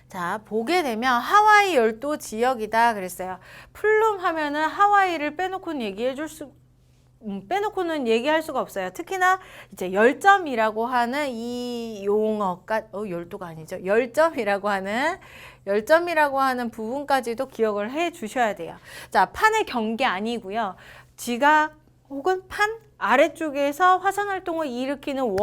자, 보게 되면 하와이 열도 지역이다 그랬어요. 플룸 하면은 하와이를 빼놓고는 얘기할 수가 없어요. 특히나 이제 열점이라고 하는 이 용어가 열도가 아니죠. 열점이라고 하는 부분까지도 기억을 해 주셔야 돼요. 자, 판의 경계 아니고요. 지각 혹은 판 아래쪽에서 화산 활동을 일으키는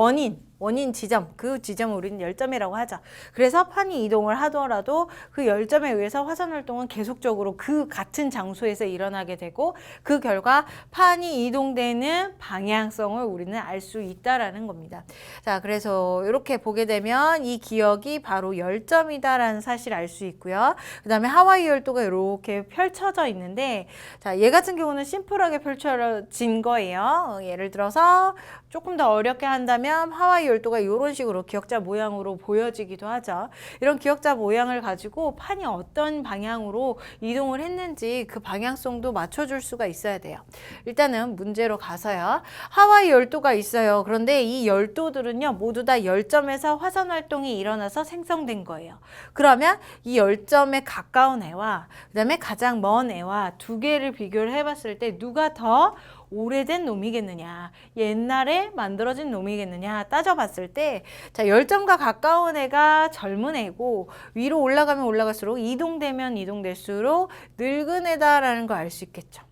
원인 지점, 그 지점을 우리는 열점이라고 하죠. 그래서 판이 이동을 하더라도 그 열점에 의해서 화산 활동은 계속적으로 그 같은 장소에서 일어나게 되고 그 결과 판이 이동되는 방향성을 우리는 알 수 있다라는 겁니다. 자, 그래서 이렇게 보게 되면 이 기억이 바로 열점이다라는 사실을 알 수 있고요. 그 다음에 하와이 열도가 이렇게 펼쳐져 있는데, 자, 얘 같은 경우는 심플하게 펼쳐진 거예요. 예를 들어서 조금 더 어렵게 한다면 하와이 열도가 이런 식으로 기역자 모양으로 보여지기도 하죠. 이런 기역자 모양을 가지고 판이 어떤 방향으로 이동을 했는지 그 방향성도 맞춰줄 수가 있어야 돼요. 일단은 문제로 가서요. 하와이 열도가 있어요. 그런데 이 열도들은요, 모두 다 열점에서 화산 활동이 일어나서 생성된 거예요. 그러면 이 열점에 가까운 애와 그다음에 가장 먼 애와 두 개를 비교를 해봤을 때 누가 더 오래된 놈이겠느냐, 옛날에 만들어진 놈이겠느냐 따져봤을 때, 자, 열점과 가까운 애가 젊은 애고 위로 올라가면 올라갈수록 이동되면 이동될수록 늙은 애다라는 걸 알 수 있겠죠.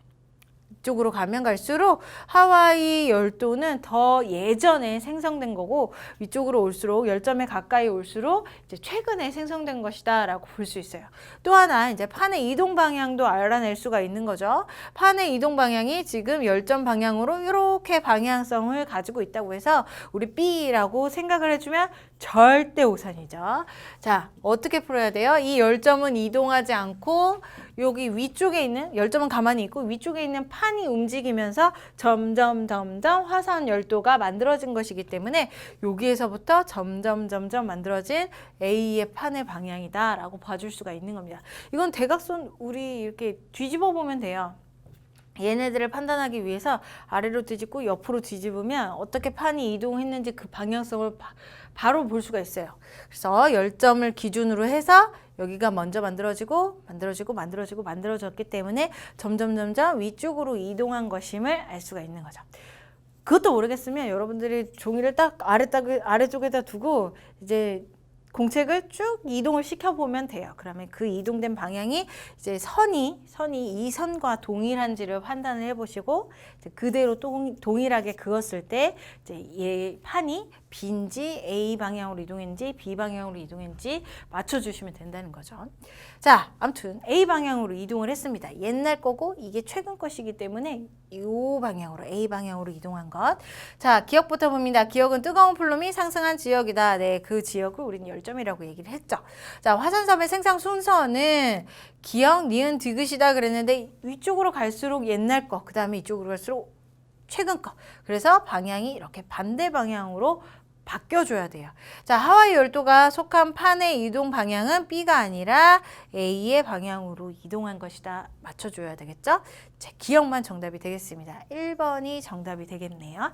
이쪽으로 가면 갈수록 하와이 열도는 더 예전에 생성된 거고, 위쪽으로 올수록 열점에 가까이 올수록 이제 최근에 생성된 것이다 라고 볼 수 있어요. 또 하나 이제 판의 이동 방향도 알아낼 수가 있는 거죠. 판의 이동 방향이 지금 열점 방향으로 이렇게 방향성을 가지고 있다고 해서 우리 B라고 생각을 해주면 절대 오산이죠. 자, 어떻게 풀어야 돼요? 이 열점은 이동하지 않고 여기 위쪽에 있는, 열점은 가만히 있고 위쪽에 있는 판이 움직이면서 점점 화산 열도가 만들어진 것이기 때문에 여기에서부터 점점 만들어진 A의 판의 방향이다 라고 봐줄 수가 있는 겁니다. 이건 대각선 우리 이렇게 뒤집어 보면 돼요. 얘네들을 판단하기 위해서 아래로 뒤집고 옆으로 뒤집으면 어떻게 판이 이동했는지 그 방향성을 바로 볼 수가 있어요. 그래서 열점을 기준으로 해서 여기가 먼저 만들어졌기 때문에 점점 위쪽으로 이동한 것임을 알 수가 있는 거죠. 그것도 모르겠으면 여러분들이 종이를 딱 아래쪽에다 두고 이제 공책을 쭉 이동을 시켜보면 돼요. 그러면 그 이동된 방향이 이제 선이 이 선과 동일한지를 판단을 해보시고 그대로 동일하게 그었을 때 이제 얘 판이 B인지 A 방향으로 이동했는지 B 방향으로 이동했는지 맞춰주시면 된다는 거죠. 자, 아무튼 A 방향으로 이동을 했습니다. 옛날 거고 이게 최근 것이기 때문에 이 방향으로 A 방향으로 이동한 것. 자, 기억부터 봅니다. 기억은 뜨거운 플룸이 상승한 지역이다. 네, 그 지역을 우리는 열점이라고 얘기를 했죠. 자, 화산섬의 생성 순서는 기억, 니은, 디귿이다 그랬는데 위쪽으로 갈수록 옛날 거, 그 다음에 이쪽으로 갈수록 최근 거. 그래서 방향이 이렇게 반대 방향으로 바뀌어줘야 돼요. 자, 하와이 열도가 속한 판의 이동 방향은 B가 아니라 A의 방향으로 이동한 것이다. 맞춰줘야 되겠죠? 자, 기억만 정답이 되겠습니다. 1번이 정답이 되겠네요.